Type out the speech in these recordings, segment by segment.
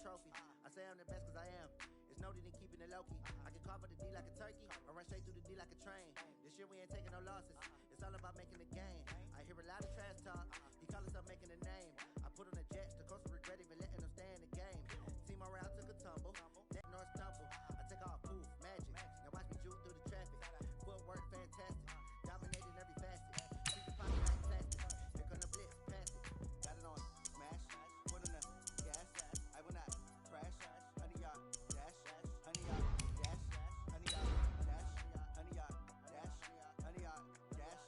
trophy. I say I'm the best because I am. It's noted in keeping it low-key. I can carve up the D like a turkey or run straight through the D like a train. This year we ain't taking no losses. It's all about making the game. I hear a lot of trash talk. He call himself making a name. I put on the Jets. The coach regret even letting them stay in the game. Team morale took a tumble. Net North stumble. I take all poof, magic. Now watch me juke through the traffic. Footwork fantastic. Dominating every facet. Treat the pocket like plastic. Here come the blitz, pass it. Got it on smash. Put on the gas. I will not crash. Honey y'all dash. Honey y'all dash. Honey y'all dash. Honey y'all dash. Honey y'all dash.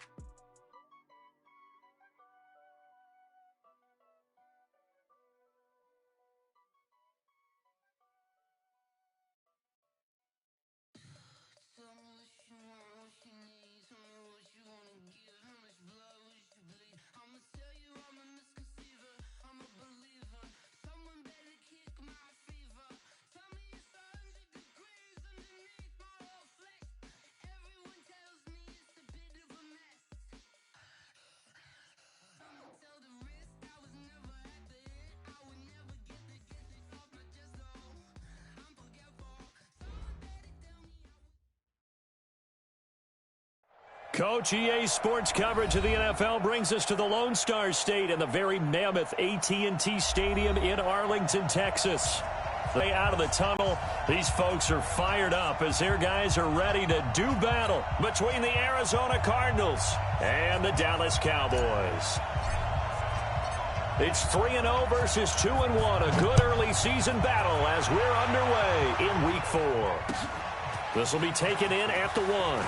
Tell me what you want, what you need. Tell me what you wanna give. How much blood would you bleed? I'ma tell you I'm a misconceiver. I'm a believer. Someone better kick my fever. Tell me it's 100 degrees underneath my whole flesh. Everyone tells me it's a bit of a mess. I'ma tell the risk I was never at the end. I would never get this off my chest though. I'm forgetful. Someone better tell me I would. Coach, EA Sports coverage of the NFL brings us to the Lone Star State and the very mammoth AT&T Stadium in Arlington, Texas. Way out of the tunnel, these folks are fired up as their guys are ready to do battle between the Arizona Cardinals and the Dallas Cowboys. It's 3-0 versus 2-1, a good early season battle as we're underway in Week 4. This will be taken in at the 1.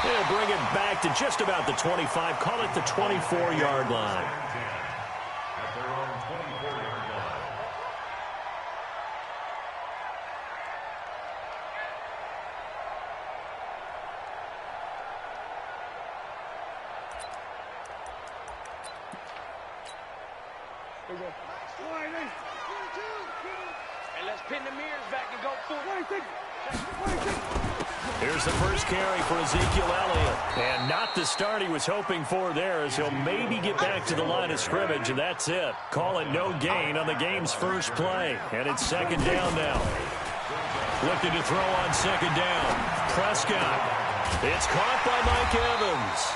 They'll bring it back to just about the 25, call it the 24-yard line. At their own 24-yard line. And let's pin the mirrors back and go forward. Here's the first carry for Ezekiel Elliott. And not the start he was hoping for there, as he'll maybe get back to the line of scrimmage, and that's it. Call it no gain on the game's first play. And it's second down now. Looking to throw on second down. Prescott. It's caught by Mike Evans.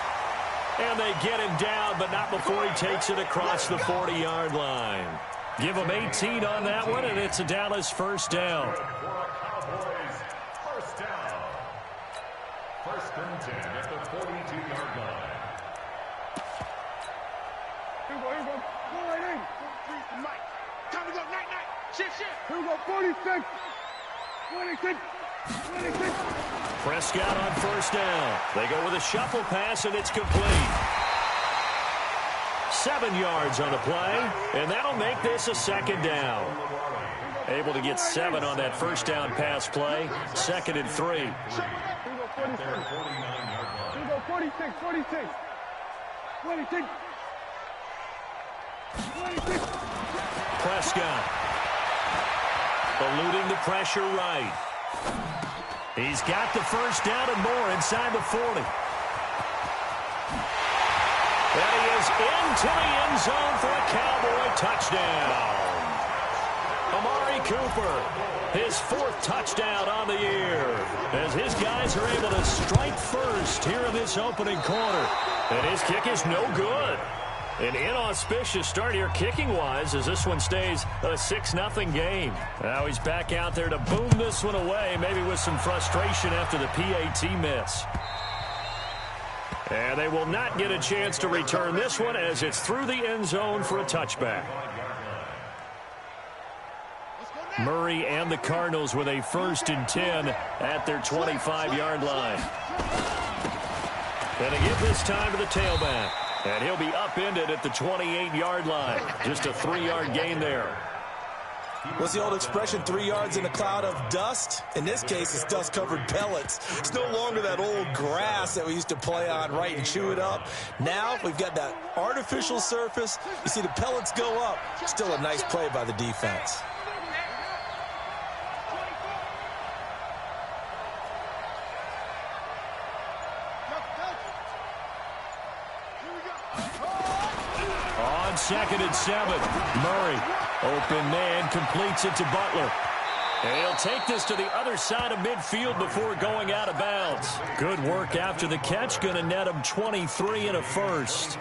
And they get him down, but not before he takes it across the 40-yard line. Give him 18 on that one, and it's a Dallas first down. First down. First and 10 at the 42-yard line. Here we go. Go right in. Mike. Time to go. Night. Shift. Here we go. 46. 26. Prescott on first down. They go with a shuffle pass, and it's complete. 7 yards on the play, and that'll make this a second down. Able to get 7 on that first down pass play. Second and 3. Here we go. 46. 46. Prescott. Eluding the pressure right. He's got the first down and more inside the 40. And he is into the end zone for a Cowboy touchdown. Amari Cooper, his 4th touchdown on the year, as his guys are able to strike first here in this opening quarter. And his kick is no good. An inauspicious start here kicking-wise as this one stays a 6-0 game. Now he's back out there to boom this one away, maybe with some frustration after the PAT miss. And they will not get a chance to return this one as it's through the end zone for a touchback. Murray and the Cardinals with a 1st and 10 at their 25-yard line. And a give this time to the tailback. And he'll be upended at the 28-yard line. Just a 3-yard gain there. What's the old expression, 3 yards in a cloud of dust? In this case, it's dust-covered pellets. It's no longer that old grass that we used to play on, right, and chew it up. Now we've got that artificial surface. You see the pellets go up. Still a nice play by the defense. 2nd and 7. Murray, open man, completes it to Butler. And he'll take this to the other side of midfield before going out of bounds. Good work after the catch. Going to net him 23 and a first.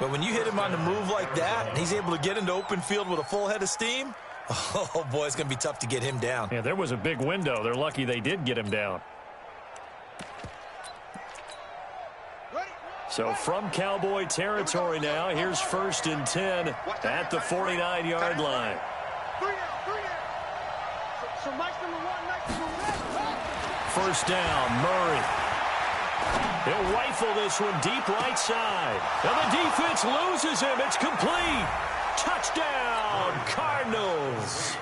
But when you hit him on the move like that, and he's able to get into open field with a full head of steam, oh, boy, it's going to be tough to get him down. Yeah, there was a big window. They're lucky they did get him down. So from Cowboy territory now, here's 1st and 10 at the 49-yard line. First down, Murray. He'll rifle this one deep right side. And the defense loses him. It's complete. Touchdown, Cardinals.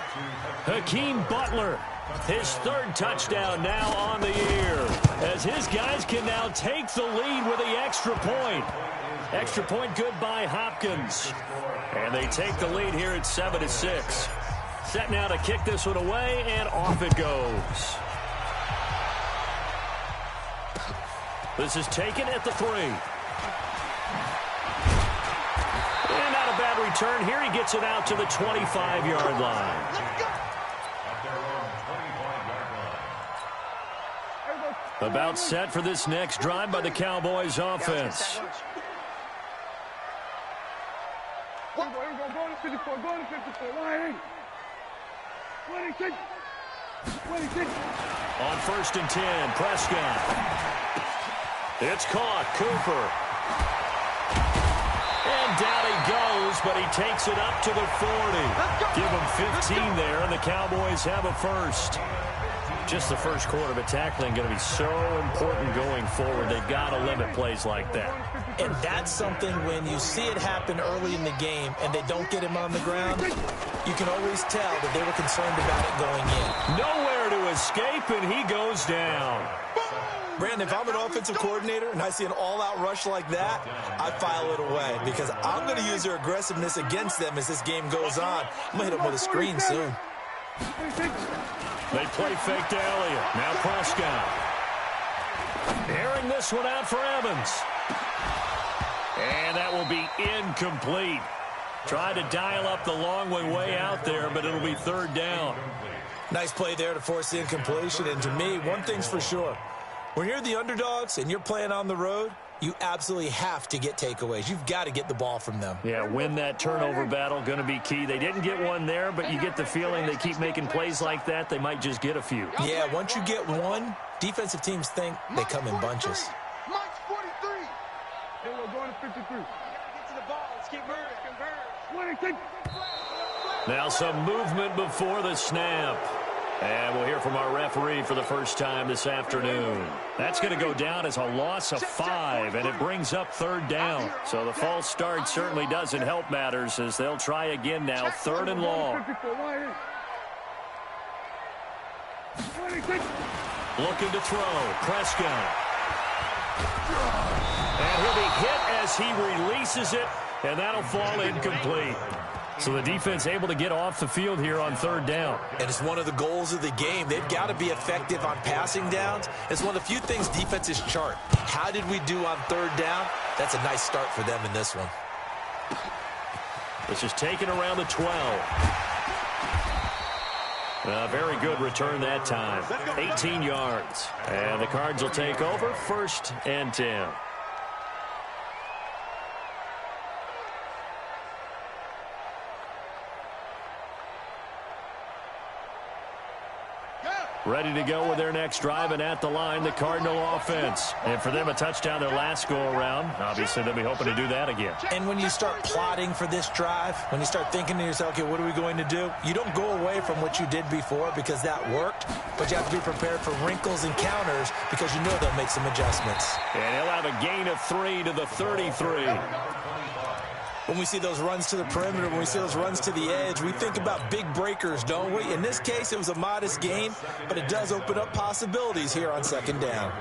Hakeem Butler, his 3rd touchdown now on the year, as his guys can now take the lead with the extra point. Extra point good by Hopkins. And they take the lead here at 7-6. Set now to kick this one away, and off it goes. This is taken at the 3. And not a bad return here. He gets it out to the 25-yard line. About set for this next drive by the Cowboys offense. Go to 54, go to 54. 26. On 1st and 10, Prescott. It's caught. Cooper. And down he goes, but he takes it up to the 40. Give him 15 there, and the Cowboys have a first. Just the first quarter, but tackling going to be so important going forward. They've got to limit plays like that. And that's something when you see it happen early in the game and they don't get him on the ground, you can always tell that they were concerned about it going in. Nowhere to escape, and he goes down. Brandon, if I'm an offensive coordinator and I see an all-out rush like that, I file it away because I'm going to use their aggressiveness against them as this game goes on. I'm going to hit them with a screen soon. They play fake to Elliott. Now Prescott. Airing this one out for Evans. And that will be incomplete. Tried to dial up the long way out there, but it'll be 3rd down. Nice play there to force the incompletion. And to me, one thing's for sure. When you're the underdogs and you're playing on the road, you absolutely have to get takeaways. You've got to get the ball from them. Yeah, win that turnover battle, going to be key. They didn't get one there, but you get the feeling they keep making plays like that, they might just get a few. Yeah, once you get one, defensive teams think they come in bunches. March 43. Then we're going to 53. Get to the ball. Let's keep moving. 26. Now some movement before the snap. And we'll hear from our referee for the first time this afternoon. That's going to go down as a loss of 5, and it brings up 3rd down. So the false start certainly doesn't help matters as they'll try again now, 3rd and long. Looking to throw. Prescott. And he'll be hit as he releases it, and that'll fall incomplete. So the defense able to get off the field here on 3rd down. And it's one of the goals of the game. They've got to be effective on passing downs. It's one of the few things defenses chart. How did we do on 3rd down? That's a nice start for them in this one. This is taken around the 12. Very good return that time. 18 yards. And the Cards will take over 1st and 10. Ready to go with their next drive, and at the line, the Cardinal offense. And for them, a touchdown their last go-around. Obviously, they'll be hoping to do that again. And when you start plotting for this drive, when you start thinking to yourself, okay, what are we going to do? You don't go away from what you did before because that worked, but you have to be prepared for wrinkles and counters because you know they'll make some adjustments. And he'll have a gain of 3 to the 33. When we see those runs to the perimeter, when we see those runs to the edge, we think about big breakers, don't we? In this case, it was a modest gain, but it does open up possibilities here on 2nd down.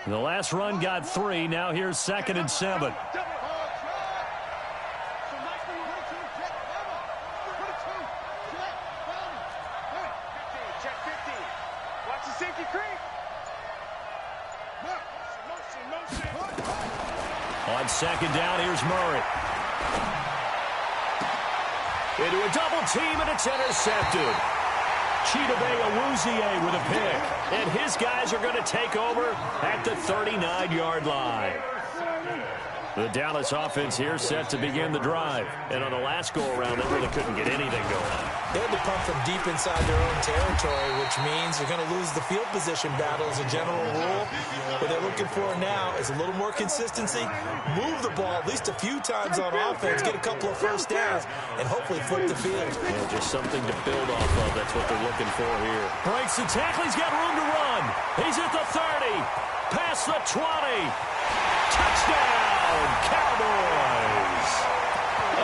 The last run got 3. Now here's 2nd and 7. On second down, here's Murray. Into a double team, and it's intercepted. Chidobe Awuzie with a pick. And his guys are going to take over at the 39-yard line. The Dallas offense here set to begin the drive. And on the last go-around, they really couldn't get anything going. They had to pump from deep inside their own territory, which means they're going to lose the field position battle as a general rule. What they're looking for now is a little more consistency, move the ball at least a few times on offense, get a couple of first downs, and hopefully flip the field. Yeah, just something to build off of. That's what they're looking for here. Breaks the tackle. He's got room to run. He's at the 30. Past the 20. Touchdown, Cowboys.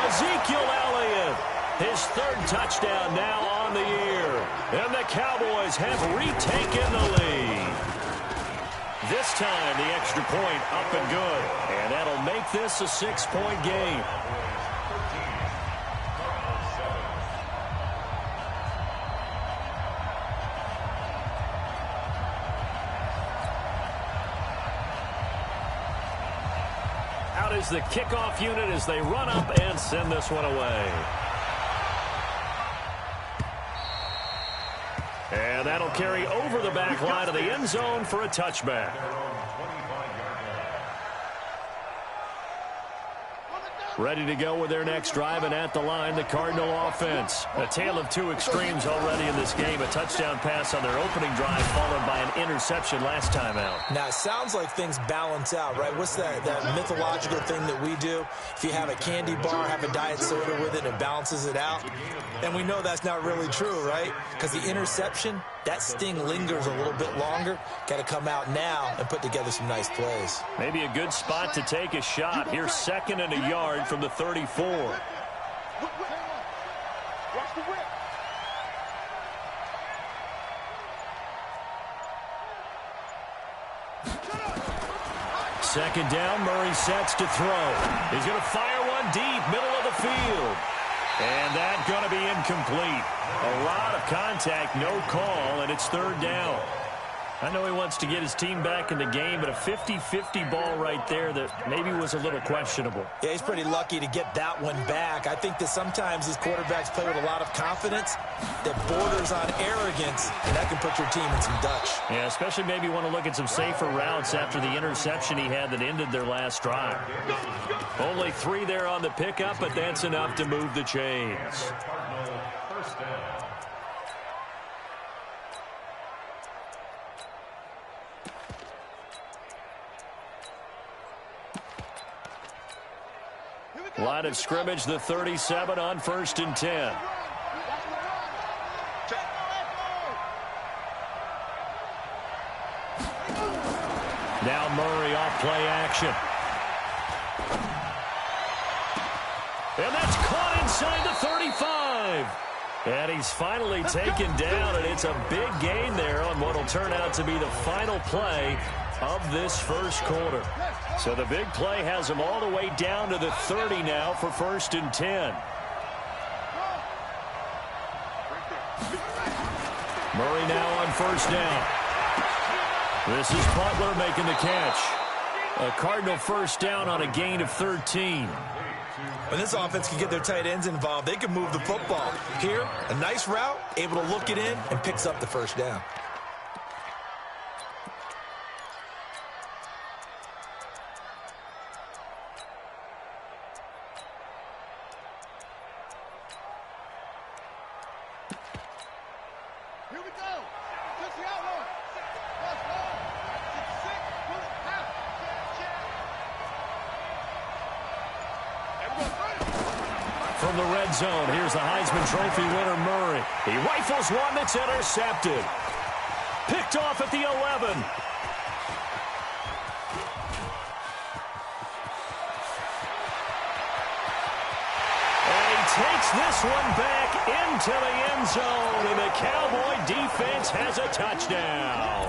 Ezekiel Elliott, his third touchdown now on the year. And the Cowboys have retaken the lead. This time, the extra point up and good. And that'll make this a 6-point game. Out is the kickoff unit as they run up and send this one away. And that'll carry over the back line of the end zone for a touchback. Ready to go with their next drive, and at the line, the Cardinal offense. A tale of two extremes already in this game. A touchdown pass on their opening drive, followed by an interception last time out. Now, it sounds like things balance out, right? What's that mythological thing that we do? If you have a candy bar, have a diet soda with it, it balances it out. And we know that's not really true, right? Because the interception, that sting lingers a little bit longer. Got to come out now and put together some nice plays. Maybe a good spot to take a shot. Here's 2nd and a yard from the 34. Watch the whip. Second down, Murray sets to throw. He's going to fire one deep, middle of the field. And that's going to be incomplete. A lot of contact, no call, and it's 3rd down. I know he wants to get his team back in the game, but a 50-50 ball right there that maybe was a little questionable. Yeah, he's pretty lucky to get that one back. I think that sometimes these quarterbacks play with a lot of confidence that borders on arrogance, and that can put your team in some Dutch. Yeah, especially maybe want to look at some safer routes after the interception he had that ended their last drive. Only 3 there on the pickup, but that's enough to move the chains. First down. Line of scrimmage, the 37 on 1st and 10. Now Murray off play action. And that's caught inside the 35. And he's finally taken down, and it's a big gain there on what will turn out to be the final play of this first quarter. So the big play has him all the way down to the 30 now for 1st and 10. Murray now on 1st down. This is Butler making the catch. A Cardinal 1st down on a gain of 13. When this offense can get their tight ends involved, they can move the football. Here, a nice route, able to look it in, and picks up the 1st down. Here we go. Touch the outlaw. Let's go. 6, pull it, half. From the red zone, here's the Heisman Trophy winner, Murray. He rifles one that's intercepted. Picked off at the 11. And he takes this one back into the end zone, and the Cowboy defense has a touchdown.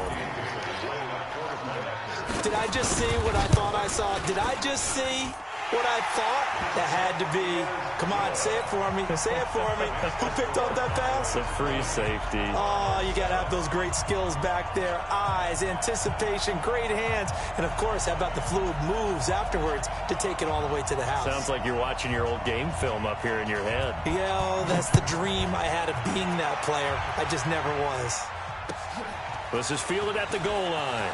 Did I just see what I thought I saw? Did I just see what I thought? That had to be. Come on, say it for me. Say it for me. Who picked up that pass? The free safety. Oh, you got to have those great skills back there. Eyes, anticipation, great hands. And, of course, how about the fluid moves afterwards to take it all the way to the house? Sounds like you're watching your old game film up here in your head. Yeah, oh, that's the dream I had of being that player. I just never was. This is fielded at the goal line.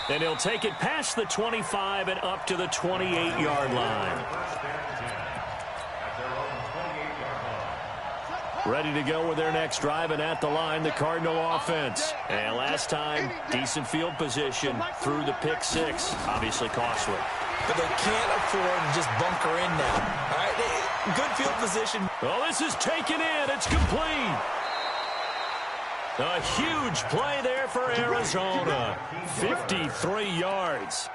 And he'll take it past the 25 and up to the 28-yard line. Ready to go with their next drive, and at the line, the Cardinal offense. And last time, decent field position through the pick six. Obviously costly. But they can't afford to just bunker in now. All right, good field position. Oh, this is taken in. It's complete. A huge play there for Arizona. 53 yards.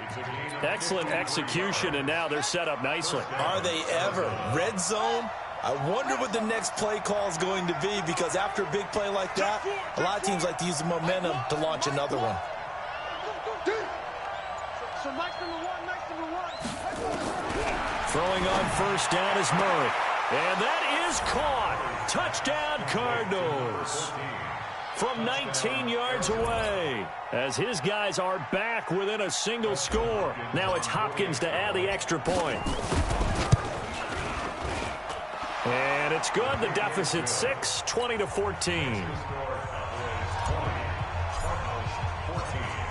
Excellent execution, and now they're set up nicely. Are they ever? Red zone? I wonder what the next play call is going to be, because after a big play like that, a lot of teams like to use the momentum to launch another one. So Mike's number one. Throwing on first down is Murray. And that is caught. Touchdown, Cardinals. From 19 yards away, as his guys are back within a single score. Now it's Hopkins to add the extra point. And it's good. The deficit 6, 20-14.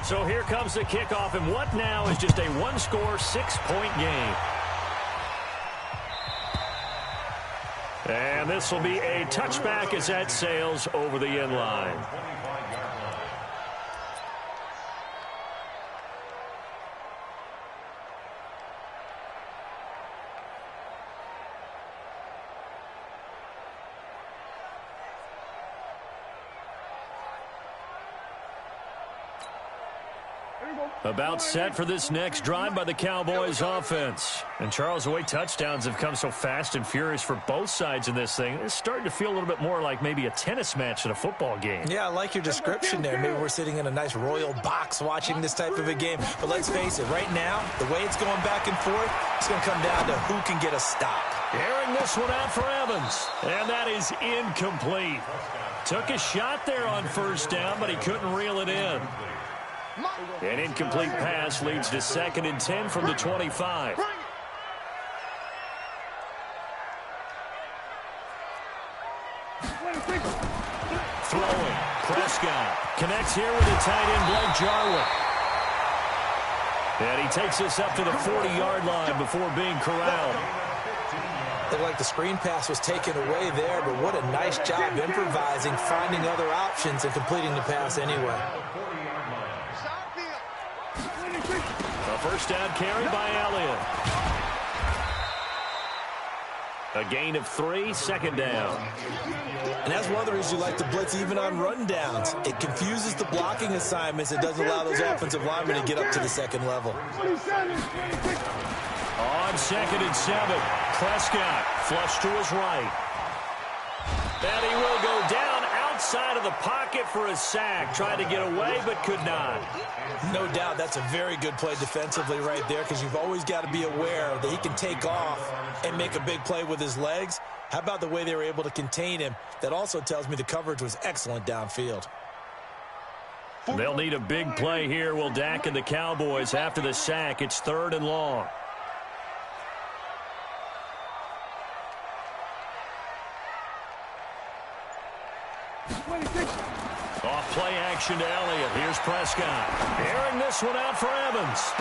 So here comes the kickoff, and what now is just a one-score, 6-point game. And this will be a touchback as that sails over the end line. About set for this next drive by the Cowboys offense. And Charles, the way touchdowns have come so fast and furious for both sides in this thing, it's starting to feel a little bit more like maybe a tennis match than a football game. Yeah, I like your description there. Maybe we're sitting in a nice royal box watching this type of a game. But let's face it, right now, the way it's going back and forth, it's going to come down to who can get a stop. Airing this one out for Evans. And that is incomplete. Took a shot there on first down, but he couldn't reel it in. An incomplete pass leads to 2nd and 10 from the 25. Throwing. Prescott connects here with a tight end, Blake Jarwin. And he takes this up to the 40-yard line before being corralled. Looked like the screen pass was taken away there, but what a nice job improvising, finding other options, and completing the pass anyway. A first down carry by Elliott. A gain of 3, 2nd down. And that's one of the reasons you like to blitz even on rundowns. It confuses the blocking assignments. It doesn't allow those offensive linemen to get up to the second level. On 2nd and 7, Prescott flush to his right. And he will go down outside of the pocket for a sack. Tried to get away, but could not. No doubt that's a very good play defensively right there, because you've always got to be aware that he can take off and make a big play with his legs. How about the way they were able to contain him? That also tells me the coverage was excellent downfield. They'll need a big play here, will Dak and the Cowboys after the sack. It's 3rd and long. Off play action to Elliott. Here's Prescott. Airing this one out for Evans.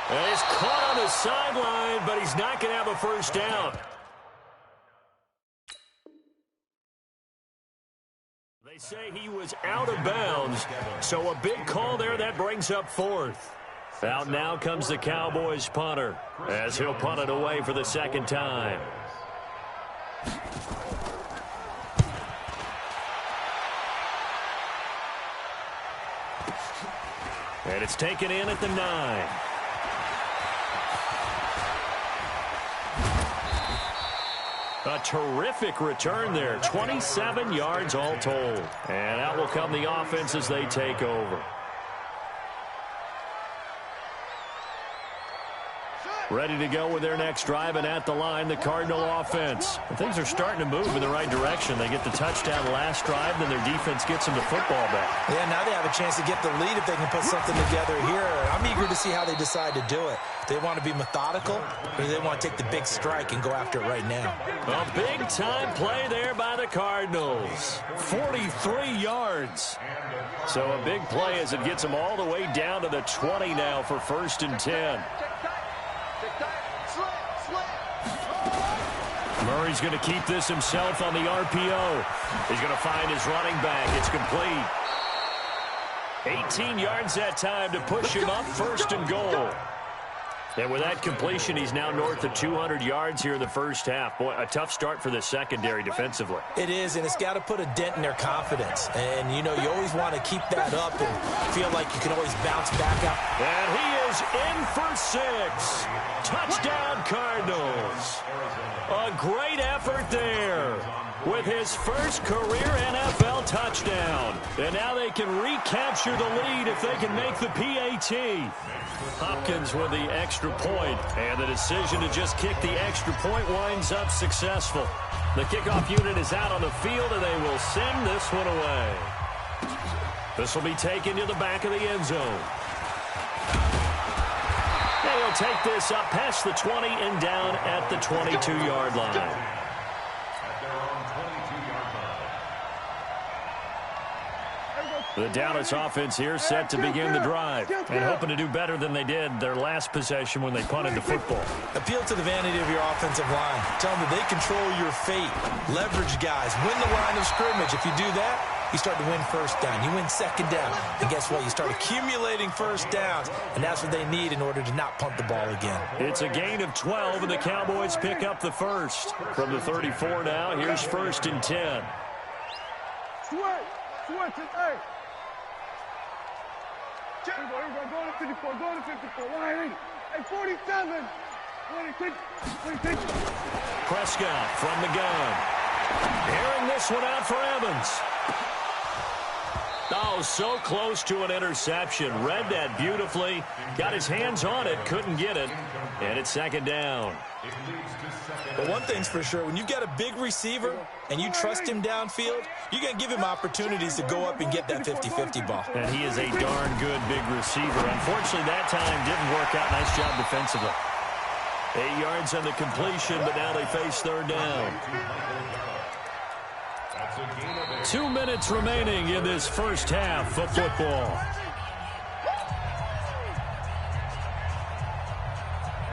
And he's caught on the sideline, but he's not going to have a first down. They say he was out of bounds, so a big call there. That brings up 4th. Out now comes the Cowboys punter, as he'll punt it away for the 2nd time. And it's taken in at the 9. A terrific return there. 27 yards all told. And out will come the offense as they take over. ready to go with their next drive, and at the line, the Cardinal offense. And things are starting to move in the right direction. They get the touchdown last drive, then their defense gets them the football back. Yeah, now they have a chance to get the lead if they can put something together here. I'm eager to see how they decide to do it. They want to be methodical, or they want to take the big strike and go after it right now? A big-time play there by the Cardinals. 43 yards. So a big play as it gets them all the way down to the 20 now for 1st and 10. Murray's going to keep this himself on the RPO. He's going to find his running back. It's complete. 18 yards that time to push him up 1st and goal. And with that completion, he's now north of 200 yards here in the first half. Boy, a tough start for the secondary defensively. It is, and it's got to put a dent in their confidence. And, you know, you always want to keep that up and feel like you can always bounce back up. And he is in for 6. Touchdown, Cardinals. A great effort there with his first career NFL touchdown. And now they can recapture the lead if they can make the PAT. Hopkins with the extra point, and the decision to just kick the extra point winds up successful. The kickoff unit is out on the field, and they will send this one away. This will be taken to the back of the end zone. And he'll take this up past the 20 and down at the 22-yard line. The Dallass offense here set to begin the drive and hoping to do better than they did their last possession when they punted the football. Appeal to the vanity of your offensive line. Tell them that they control your fate. Leverage guys. Win the line of scrimmage. If you do that, you start to win first down. You win second down. And guess what? You start accumulating first downs, and that's what they need in order to not punt the ball again. It's a gain of 12, and the Cowboys pick up the first. From the 34 now, here's 1st and 10. Switch it, hey. Go to 54, go to 54, 180. Hey, 47. 26. Prescott from the gun. Airing this one out for Evans. Oh, so close to an interception. Read that beautifully. Got his hands on it, couldn't get it. And it's 2nd down. But one thing's for sure, when you've got a big receiver and you trust him downfield, you're going to give him opportunities to go up and get that 50-50 ball. And he is a darn good big receiver. Unfortunately, that time didn't work out. Nice job defensively. 8 yards on the completion, but now they face 3rd down. 2 minutes remaining in this first half of football.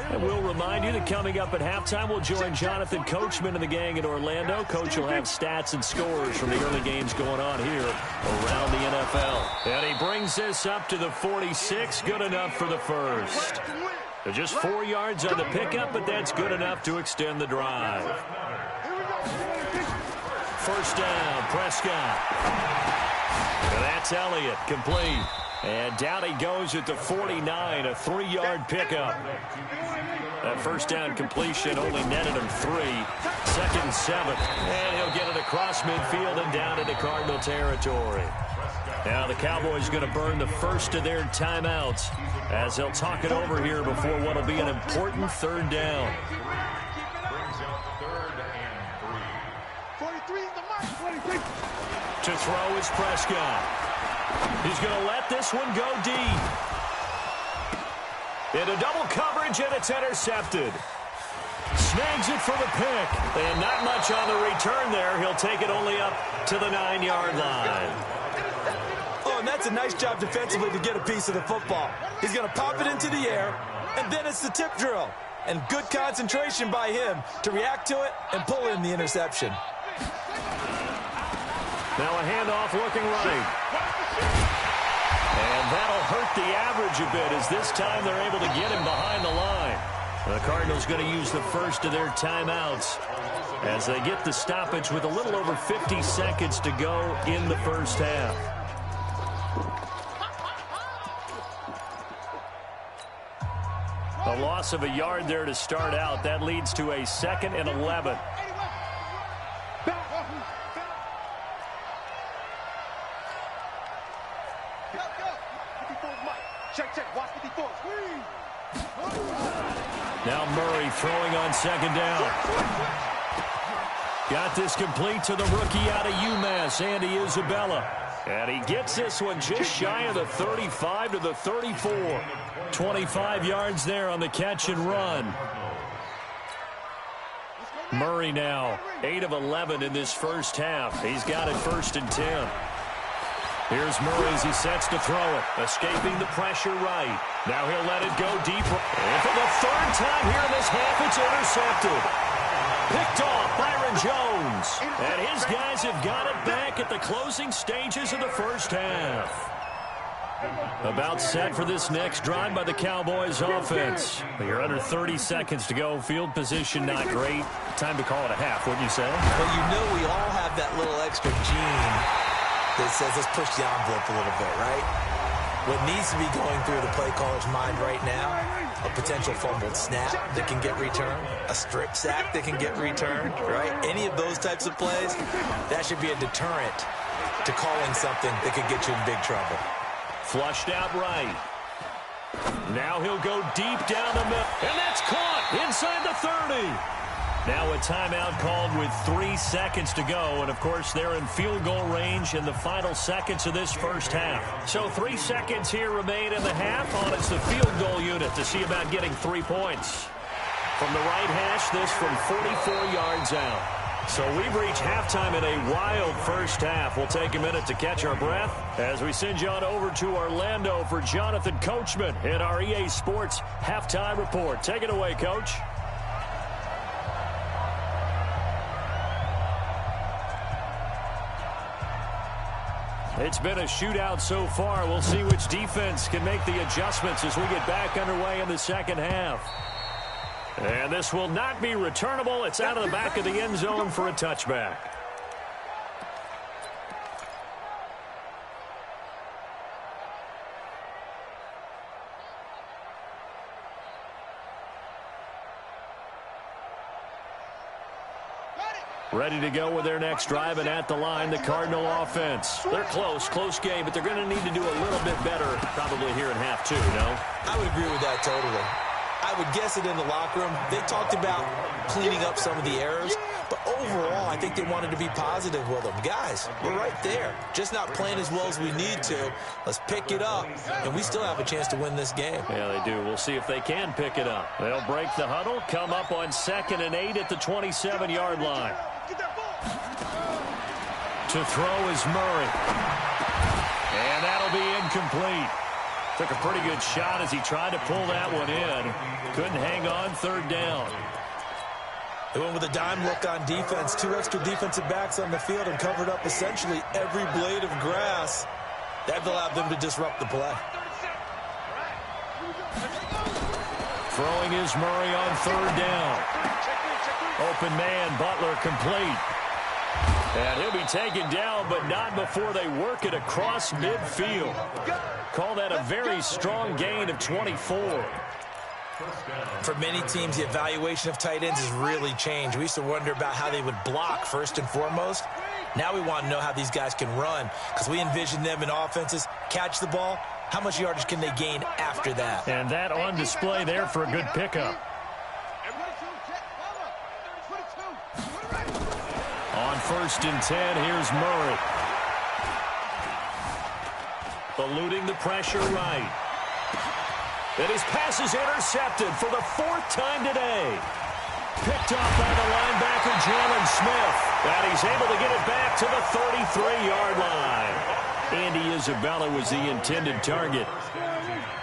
And we'll remind you that coming up at halftime, we'll join Jonathan Coachman and the gang in Orlando. Coach will have stats and scores from the early games going on here around the NFL. And he brings this up to the 46. Good enough for the first. Just 4 yards on the pickup, but that's good enough to extend the drive. 1st down, Prescott. And that's Elliott, complete. And down he goes at the 49, a 3-yard pickup. That 1st down completion only netted him 3. 2nd and 7. And he'll get it across midfield and down into Cardinal territory. Now the Cowboys going to burn the first of their timeouts as they'll talk it over here before what will be an important 3rd down. To throw is Prescott. He's going to let this one go deep. Into double coverage, and it's intercepted. Snags it for the pick. And not much on the return there. He'll take it only up to the 9-yard line. Oh, and that's a nice job defensively to get a piece of the football. He's going to pop it into the air, and then it's the tip drill. And good concentration by him to react to it and pull in the interception. Now a handoff looking right. And that'll hurt the average a bit as this time they're able to get him behind the line. The Cardinals going to use the first of their timeouts as they get the stoppage with a little over 50 seconds to go in the first half. A loss of a yard there to start out. That leads to a 2nd and 11. Check. Watch 54. Squeeze. Now Murray throwing on second down. Got this complete to the rookie out of UMass, Andy Isabella. And he gets this one just shy of the 35 to the 34. 25 yards there on the catch and run. Murray now 8 of 11 in this first half. He's got it 1st and 10. Here's Murray as he sets to throw it. Escaping the pressure right. Now he'll let it go deep. And for the 3rd time here in this half, it's intercepted. Picked off Byron Jones. And his guys have got it back at the closing stages of the first half. About set for this next drive by the Cowboys offense. You're under 30 seconds to go. Field position not great. Time to call it a half, wouldn't you say? Well, you know we all have that little extra gene that says let's push the envelope a little bit, right? What needs to be going through the play caller's mind right now, a potential fumbled snap that can get returned, a strip sack that can get returned, right? Any of those types of plays, that should be a deterrent to calling something that could get you in big trouble. Flushed out right. Now he'll go deep down the middle. And that's caught inside the 30. Now a timeout called with 3 seconds to go. And, of course, they're in field goal range in the final seconds of this first half. So 3 seconds here remain in the half on it's the field goal unit to see about getting 3 points. From the right hash, this from 44 yards out. So we've reached halftime in a wild first half. We'll take a minute to catch our breath as we send you on over to Orlando for Jonathan Coachman in our EA Sports Halftime Report. Take it away, Coach. It's been a shootout so far. We'll see which defense can make the adjustments as we get back underway in the second half. And this will not be returnable. It's out of the back of the end zone for a touchback. Ready to go with their next drive, and at the line, the Cardinal offense. They're close game, but they're going to need to do a little bit better probably here in half 2, no? I would agree with that totally. I would guess it in the locker room. They talked about cleaning up some of the errors, but overall, I think they wanted to be positive with them. Guys, we're right there. Just not playing as well as we need to. Let's pick it up, and we still have a chance to win this game. Yeah, they do. We'll see if they can pick it up. They'll break the huddle, come up on 2nd and 8 at the 27-yard line. To throw is Murray. And that'll be incomplete. Took a pretty good shot as he tried to pull that one in. Couldn't hang on, 3rd down. They went with a dime look on defense. 2 extra defensive backs on the field and covered up essentially every blade of grass. That allowed them to disrupt the play. Throwing is Murray on 3rd down. Open man, Butler complete. And he'll be taken down, but not before they work it across midfield. Call that a very strong gain of 24. For many teams, the evaluation of tight ends has really changed. We used to wonder about how they would block first and foremost. Now we want to know how these guys can run, because we envision them in offenses, catch the ball. How much yardage can they gain after that? And that on display there for a good pickup. On 1st and 10, here's Murray. Eluding the pressure right. And his pass is intercepted for the 4th time today. Picked off by the linebacker, Jalen Smith. And he's able to get it back to the 33-yard line. Andy Isabella was the intended target.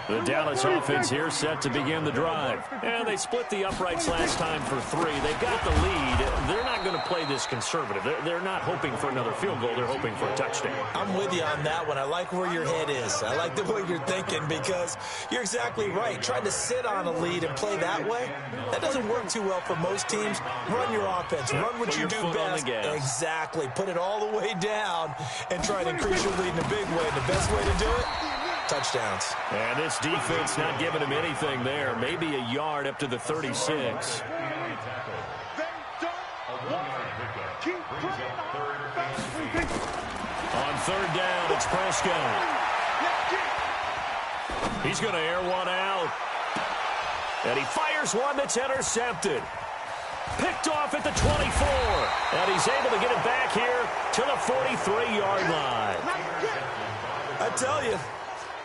The Dallas offense here set to begin the drive. And they split the uprights last time for 3. They've got the lead. They're not going to play this conservative. They're not hoping for another field goal. They're hoping for a touchdown. I'm with you on that one. I like where your head is. I like the way you're thinking, because you're exactly right. Trying to sit on a lead and play that way, that doesn't work too well for most teams. Run your offense. Run what you do best. Exactly. Put it all the way down and try to increase your lead in a big way. The best way to do it? Touchdowns. And this defense not giving him anything there. Maybe a yard up to the 36. On 3rd down, it's Prescott. He's going to air one out. And he fires one that's intercepted. Picked off at the 24. And he's able to get it back here to the 43-yard line. I tell you,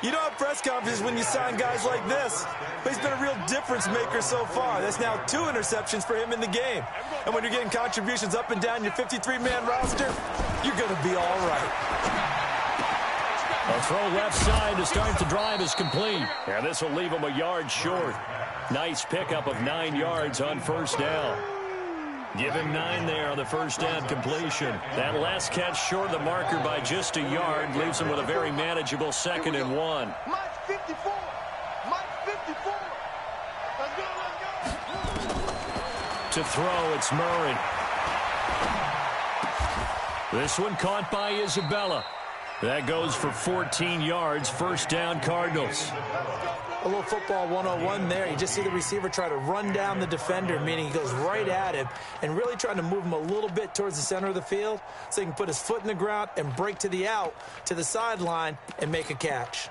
you don't have press conferences when you sign guys like this. But he's been a real difference maker so far. That's now 2 interceptions for him in the game. And when you're getting contributions up and down your 53-man roster, you're going to be all right. A throw left side to start the drive is complete. And this will leave him a yard short. Nice pickup of 9 yards on first down. Give him 9 there on the first down completion. That last catch short of the marker by just a yard leaves him with a very manageable 2nd and 1. Mike 54. Mike 54. Let's go, let's go. To throw, it's Murray. This one caught by Isabella. That goes for 14 yards, first down Cardinals. A little football 101 there. You just see the receiver try to run down the defender, meaning he goes right at him and really trying to move him a little bit towards the center of the field so he can put his foot in the ground and break to the out, to the sideline, and make a catch.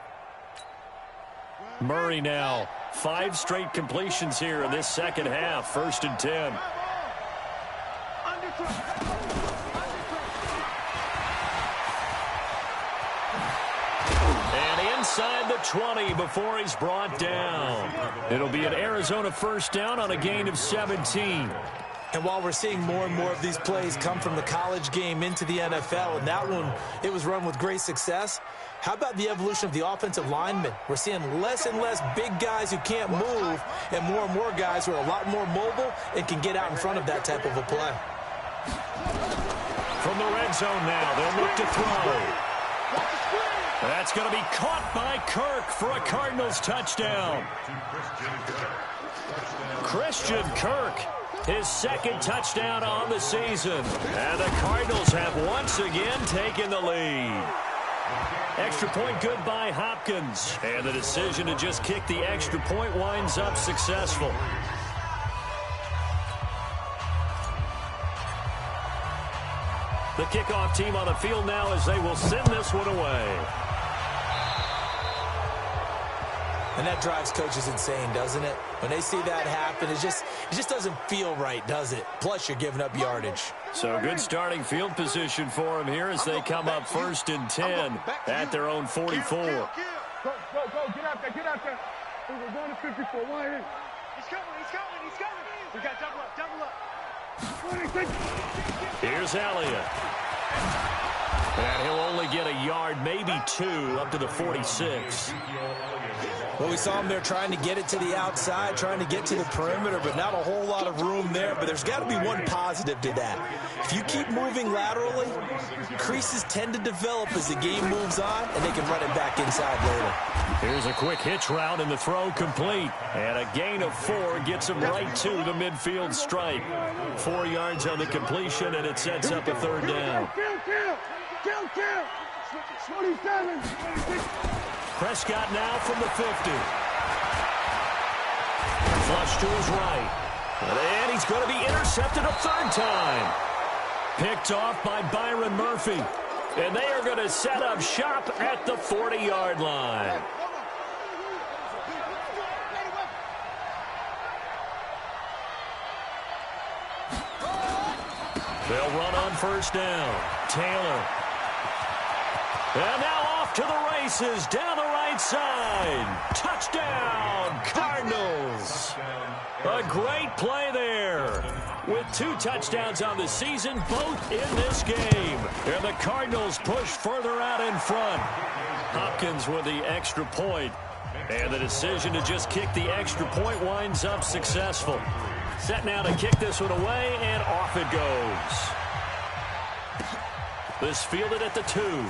Murray now. 5 straight completions here in this second half, 1st and 10. Inside the 20 before he's brought down. It'll be an Arizona first down on a gain of 17. And while we're seeing more and more of these plays come from the college game into the NFL, and that one, it was run with great success, how about the evolution of the offensive linemen? We're seeing less and less big guys who can't move and more guys who are a lot more mobile and can get out in front of that type of a play. From the red zone now, they'll look to throw. That's going to be caught by Kirk for a Cardinals touchdown. Christian Kirk, his 2nd touchdown on the season. And the Cardinals have once again taken the lead. Extra point good by Hopkins. And the decision to just kick the extra point winds up successful. The kickoff team on the field now as they will send this one away. And that drives coaches insane, doesn't it? When they see that happen, it just doesn't feel right, does it? Plus, you're giving up yardage. So good starting field position for them here as they come up 1st and 10 at their own 44. Go, get out there. We're going to 54. Why in? He's coming. We got double up. Here's Elliott. And he'll only get a yard, maybe 2, up to the 46. Well, we saw him there trying to get it to the outside, trying to get to the perimeter, but not a whole lot of room there. But there's got to be one positive to that. If you keep moving laterally, creases tend to develop as the game moves on, and they can run it back inside later. Here's a quick hitch route, and the throw complete. And a gain of 4 gets him right to the midfield stripe. 4 yards on the completion, and it sets up a 3rd down. Kill. 27. Prescott now from the 50. Flush to his right. And he's going to be intercepted a 3rd time. Picked off by Byron Murphy. And they are going to set up shop at the 40-yard line. They'll run on first down. Taylor. And now off to the races down the right side. Touchdown, Cardinals. A great play there. With 2 touchdowns on the season, both in this game. And the Cardinals push further out in front. Hopkins with the extra point. And the decision to just kick the extra point winds up successful. Set now to kick this one away, and off it goes. This fielded at the 2.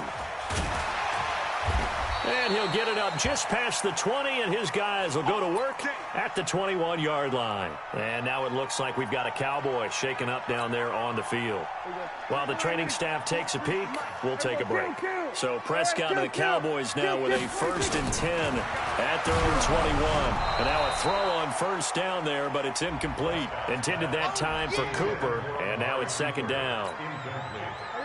And he'll get it up just past the 20, and his guys will go to work at the 21-yard line. And now it looks like we've got a Cowboy shaken up down there on the field. While the training staff takes a peek, we'll take a break. So Prescott and the Cowboys now with a 1st and 10 at their own and 21. And now a throw on first down there, but it's incomplete. Intended that time for Cooper, and now it's second down.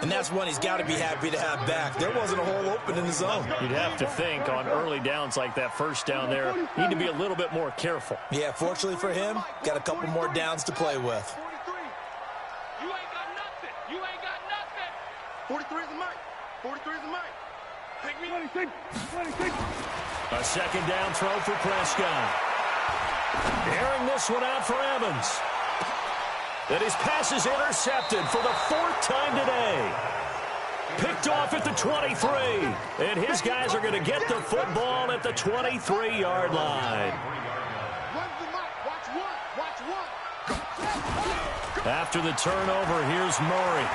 And that's one he's got to be happy to have back. There wasn't a hole open in the zone. You'd have to think on early downs like that first down there, need to be a little bit more careful. Yeah, fortunately for him, got a couple more downs to play with. 43. You ain't got nothing. You ain't got nothing. 43 is the mic. 43 is the mic. Take me. 26. A second down throw for Prescott. Airing this one out for Evans. And his pass is intercepted for the fourth time today. Picked off at the 23. And his guys are going to get the football at the 23-yard line. After the turnover, here's Murray.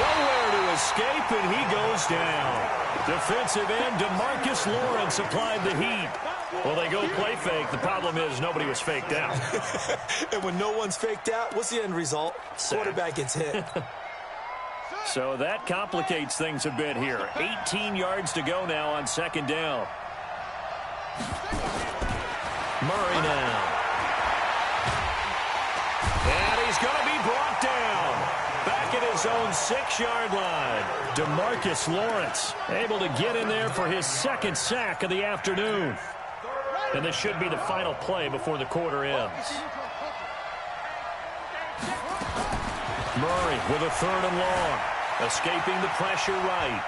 Nowhere to escape, and he goes down. Defensive end DeMarcus Lawrence applied the heat. Well, they go play fake. The problem is nobody was faked out. And when no one's faked out, what's the end result? Quarterback gets hit. So that complicates things a bit here. 18 yards to go now on second down. Murray now. And he's going to be brought down. Back at his own 6-yard line. DeMarcus Lawrence able to get in there for his second sack of the afternoon. And this should be the final play before the quarter ends. Murray with a third and long. Escaping the pressure right.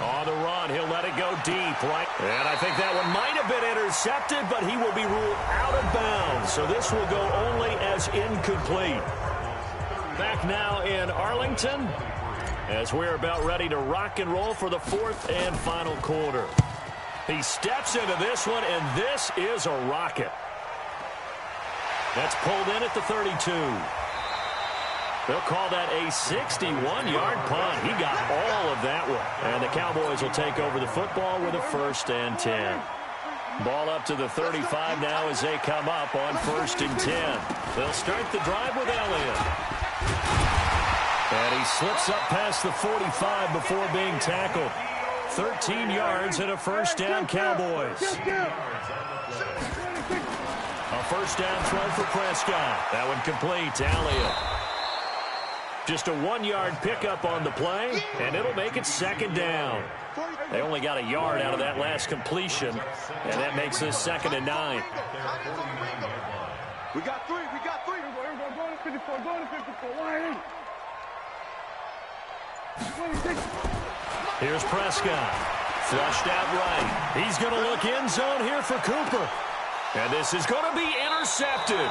On the run, he'll let it go deep, right? And I think that one might have been intercepted, but he will be ruled out of bounds. So this will go only as incomplete. Back now in Arlington as we're about ready to rock and roll for the fourth and final quarter. He steps into this one, and this is a rocket. That's pulled in at the 32. They'll call that a 61-yard punt. He got all of that one. And the Cowboys will take over the football with a 1st and 10. Ball up to the 35 now as they come up on 1st and 10. They'll start the drive with Elliott. And he slips up past the 45 before being tackled. 13 yards and a 1st down, Cowboys. A 1st down throw for Prescott. That one complete to Elliott. Just a 1-yard pickup on the play, and it'll make it 2nd down. They only got a yard out of that last completion, and that makes this 2nd and 9. We got three. Everybody go to 54. Go to 54. Line in. Here's Prescott. Flushed out right. He's going to look end zone here for Cooper. And this is going to be intercepted.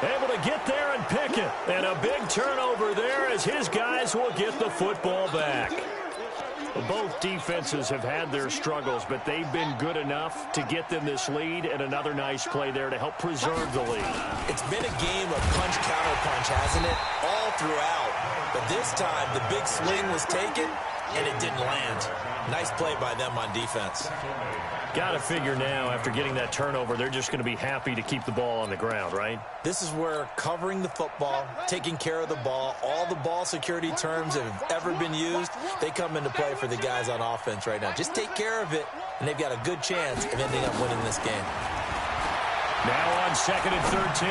Able to get there and pick it. And a big turnover there as his guys will get the football back. Both defenses have had their struggles, but they've been good enough to get them this lead, and another nice play there to help preserve the lead. It's been a game of punch-counter-punch, hasn't it? All throughout. But this time, the big swing was taken, and it didn't land. Nice play by them on defense. Got to figure now, after getting that turnover, they're just going to be happy to keep the ball on the ground, right? This is where covering the football, taking care of the ball, all the ball security terms that have ever been used, they come into play for the guys on offense right now. Just take care of it, and they've got a good chance of ending up winning this game. Now on 2nd and 13.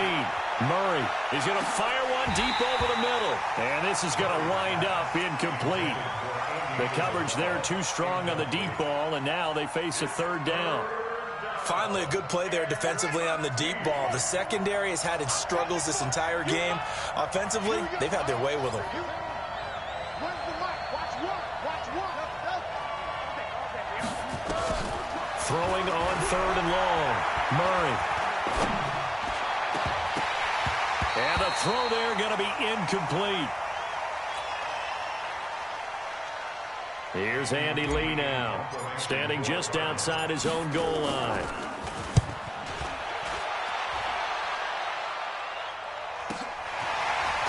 Murray is going to fire one deep over the middle. And this is going to wind up incomplete. The coverage there too strong on the deep ball, and now they face a 3rd down. Finally a good play there defensively on the deep ball. The secondary has had its struggles this entire game. Offensively, they've had their way with them. Throwing on 3rd and long. Murray. And the throw there going to be incomplete. Here's Andy Lee now, standing just outside his own goal line.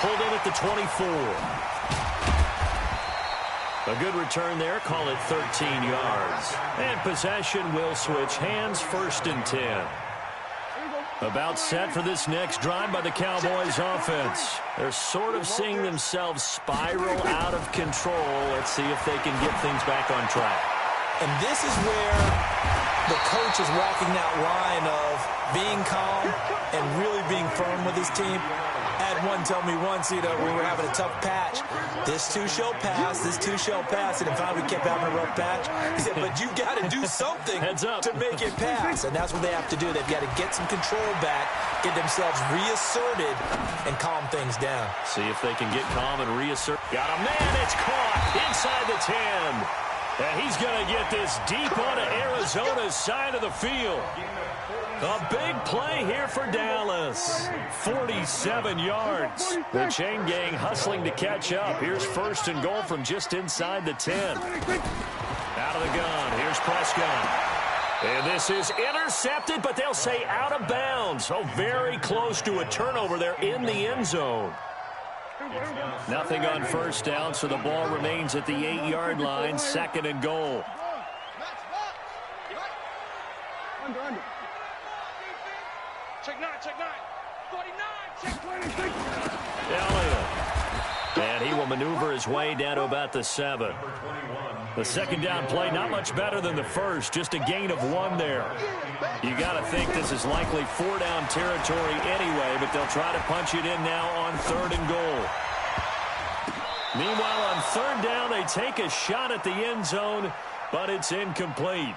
Pulled in at the 24. A good return there, call it 13 yards. And possession will switch hands, 1st and 10. About set for this next drive by the Cowboys offense. They're sort of seeing themselves spiral out of control. Let's see if they can get things back on track. And this is where coach is walking that line of being calm and really being firm with his team. I had one tell me once, we were having a tough patch. This too shall pass, this too shall pass. And then finally we kept having a rough patch. He said, but you got to do something to make it pass. And that's what they have to do. They've got to get some control back, get themselves reasserted, and calm things down. See if they can get calm and reassert. Got a man, it's caught inside the 10. And he's going to get this deep onto Arizona's side of the field. A big play here for Dallas. 47 yards. The chain gang hustling to catch up. Here's first and goal from just inside the 10. Out of the gun. Here's Prescott. And this is intercepted, but they'll say out of bounds. So very close to a turnover there in the end zone. Nothing on first down, so the ball remains at the 8-yard line. Second and goal. Under. Check 9. 49. Check 26. Elliott. And he will maneuver his way down to about the 7. The second down play, not much better than the first. Just a gain of 1 there. You got to think this is likely 4-down territory anyway, but they'll try to punch it in now on 3rd and goal. Meanwhile, on 3rd down, they take a shot at the end zone, but it's incomplete.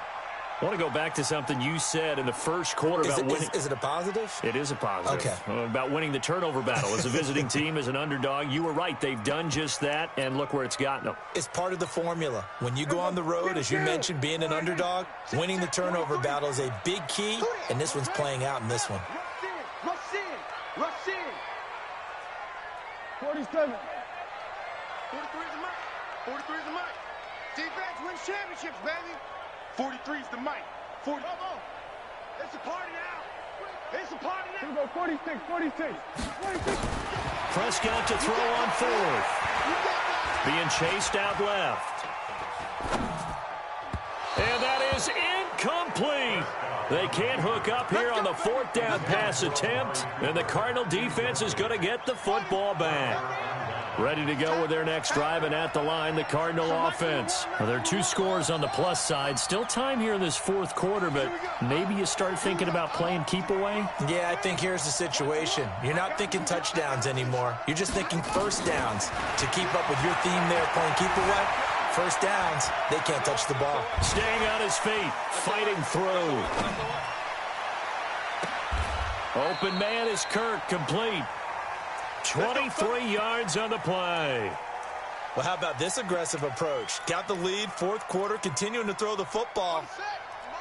I want to go back to something you said in the first quarter about winning. Is it a positive? It is a positive. Okay. About winning the turnover battle. As a visiting team, as an underdog, you were right. They've done just that, and look where it's gotten them. It's part of the formula. When you go on the road, as you mentioned, being an underdog, winning the turnover battle is a big key, and this one's playing out in this one. Rush in. 47. 43 is the mic. 43 is the mic. Defense wins championships, baby. 43 is the mic. 40. It's a party now. It's a party now. 46. Prescott to throw on 4th. Being chased out left. And that is incomplete. They can't hook up here on the 4th down pass attempt. And the Cardinal defense is going to get the football back. Ready to go with their next drive, and at the line, the Cardinal offense. Well, there are 2 scores on the plus side. Still time here in this 4th quarter, but maybe you start thinking about playing keep away? Yeah, I think here's the situation. You're not thinking touchdowns anymore. You're just thinking first downs. To keep up with your theme there, playing keep away, first downs, they can't touch the ball. Staying on his feet, fighting through. Open man is Kirk, complete. 23 yards on the play. Well, how about this aggressive approach? Got the lead, 4th quarter, continuing to throw the football.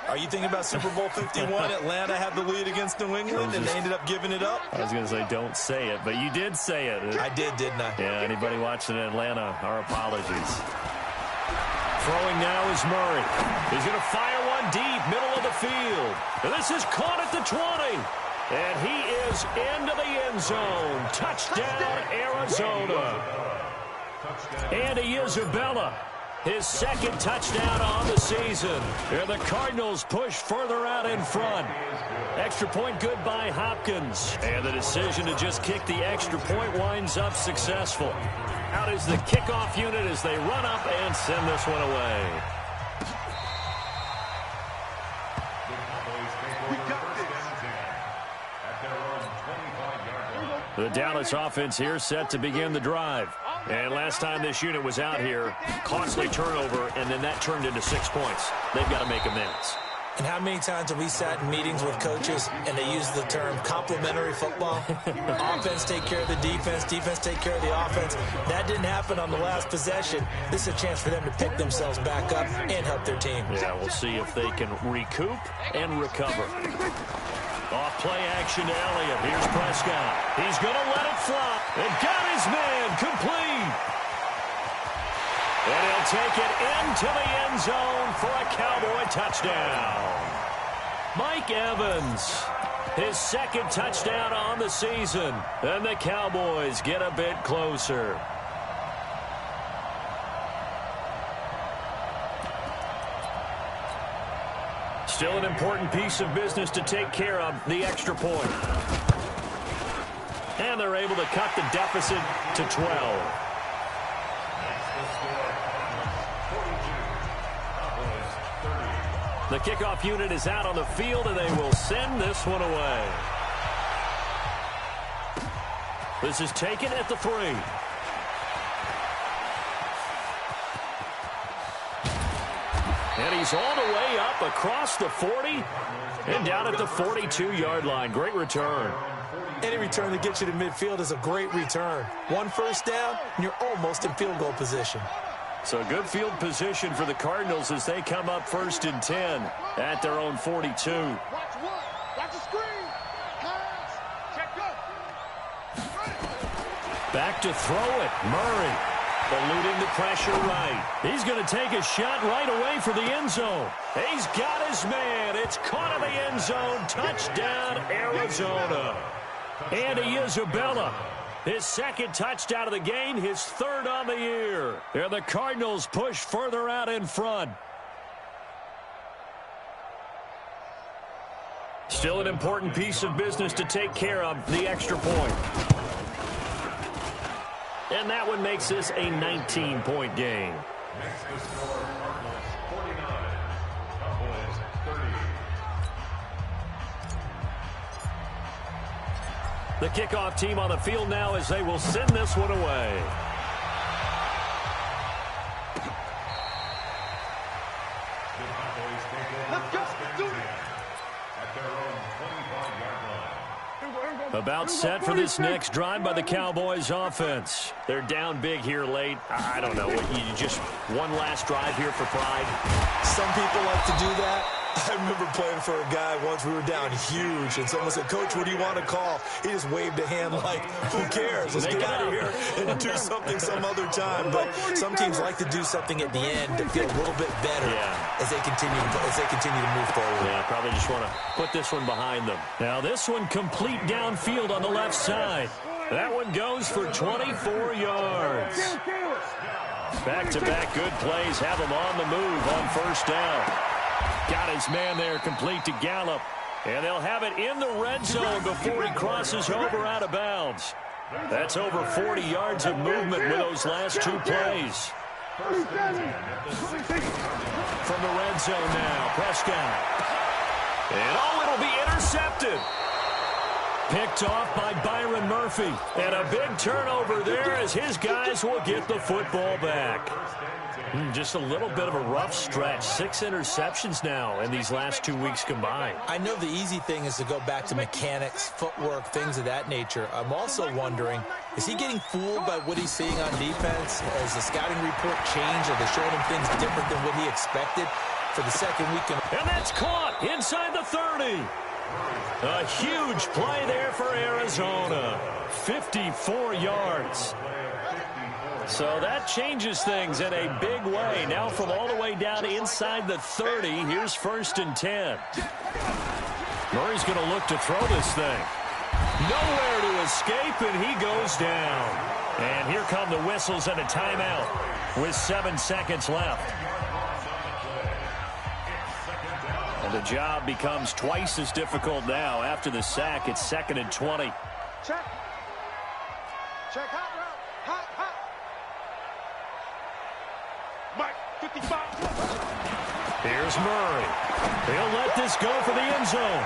Are you thinking about Super Bowl 51? Atlanta had the lead against New England, and they ended up giving it up? I was going to say don't say it, but you did say it. I did, didn't I? Yeah, anybody watching in Atlanta, our apologies. Throwing now is Murray. He's going to fire one deep, middle of the field. And this is caught at the 20. And he is into the end zone. Touchdown, Arizona. Andy Isabella, his 2nd touchdown on the season. And the Cardinals push further out in front. Extra point good by Hopkins. And the decision to just kick the extra point winds up successful. Out is the kickoff unit as they run up and send this one away. The Dallas offense here set to begin the drive. And last time this unit was out here, costly turnover, and then that turned into 6 points. They've got to make amends. And how many times have we sat in meetings with coaches and they use the term complementary football? Offense take care of the defense, defense take care of the offense. That didn't happen on the last possession. This is a chance for them to pick themselves back up and help their team. Yeah, we'll see if they can recoup and recover. Off play action to Elliott. Here's Prescott. He's going to let it fly. And got his man complete. And he'll take it into the end zone for a Cowboy touchdown. Mike Evans, his 2nd touchdown on the season. And the Cowboys get a bit closer. Still an important piece of business to take care of, the extra point. And they're able to cut the deficit to 12. The kickoff unit is out on the field, and they will send this one away. This is taken at the 3. And he's all the way up across the 40 and down at the 42-yard line. Great return. Any return that gets you to midfield is a great return. 1 first down, and you're almost in field goal position. So good field position for the Cardinals as they come up 1st and 10 at their own 42. Watch the screen. Hands. Check up. Back to throw it. Murray eluding the pressure right. He's going to take a shot right away for the end zone. He's got his man. It's caught in the end zone. Touchdown, Arizona. Andy Isabella. His 2nd touchdown of the game, his 3rd on the year. And the Cardinals push further out in front. Still an important piece of business to take care of, the extra point. And that one makes this a 19-point game. Makes the score Cardinals 49, Cowboys 30. The kickoff team on the field now as they will send this one away. The Cowboys take over first and 10 at their own 25-yard line. About set for this next drive by the Cowboys offense. They're down big here late. I don't know. You just one last drive here for pride? Some people like to do that. I remember playing for a guy once. We were down huge, and someone said, "Coach, what do you want to call?" He just waved a hand like, "Who cares? Let's get out of here and do something some other time." But some teams like to do something at the end to feel a little bit better as they continue to move forward. Yeah, probably just want to put this one behind them. Now this one complete downfield on the left side. That one goes for 24 yards. Back-to-back good plays have him on the move on first down. Got his man there complete to Gallup. And they'll have it in the red zone before he crosses over out of bounds. That's over 40 yards of movement with those last 2 plays. From the red zone now, Prescott. And it'll be intercepted. Picked off by Byron Murphy. And a big turnover there as his guys will get the football back. Just a little bit of a rough stretch. 6 interceptions now in these last 2 weeks combined. I know the easy thing is to go back to mechanics, footwork, things of that nature. I'm also wondering, is he getting fooled by what he's seeing on defense? Has the scouting report changed? Are they showing him things different than what he expected for the second week? And that's caught inside the 30. A huge play there for Arizona. 54 yards. So that changes things in a big way. Now from all the way down inside the 30, here's 1st and 10. Murray's going to look to throw this thing. Nowhere to escape, and he goes down. And here come the whistles and a timeout with 7 seconds left. And the job becomes twice as difficult now. After the sack, it's 2nd and 20. Check. Check hot route. Hot. Mike, 55. Here's Murray. He'll let this go for the end zone.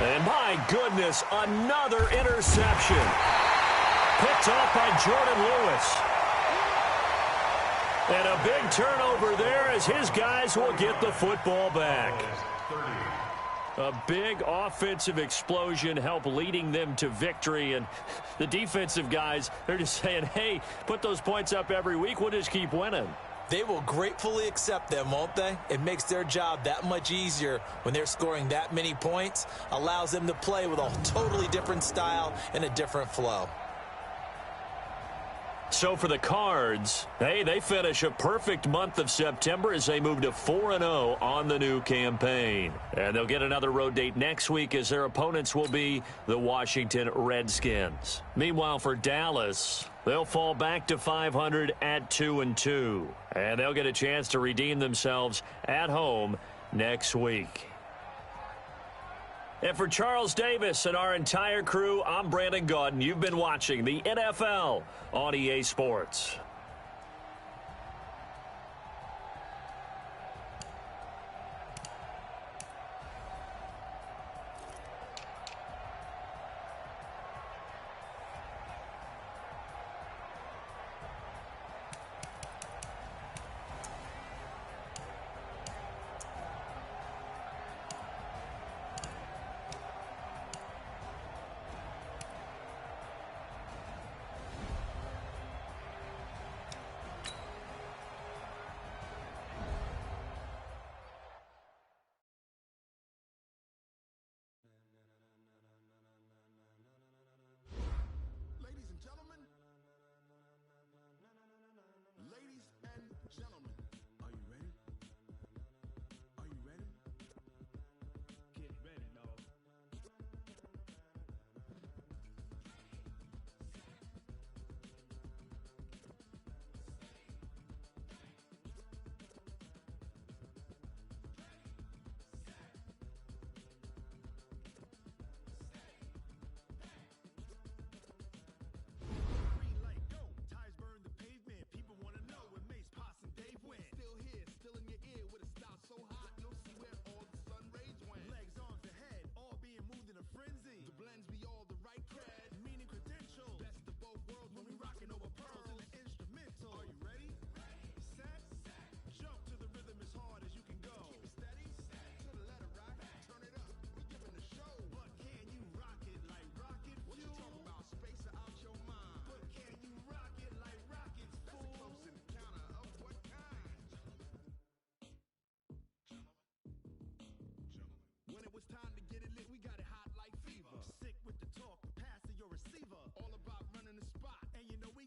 And my goodness, another interception. Picked off by Jordan Lewis. And a big turnover there as his guys will get the football back. A big offensive explosion helped leading them to victory. And the defensive guys, they're just saying, hey, put those points up every week. We'll just keep winning. They will gratefully accept them, won't they? It makes their job that much easier when they're scoring that many points. Allows them to play with a totally different style and a different flow. So for the Cards, hey, they finish a perfect month of September as they move to 4-0 on the new campaign. And they'll get another road date next week as their opponents will be the Washington Redskins. Meanwhile, for Dallas, they'll fall back to 500 at 2-2. And they'll get a chance to redeem themselves at home next week. And for Charles Davis and our entire crew, I'm Brandon Gaudin. You've been watching the NFL on EA Sports. All about running the spot. And you know we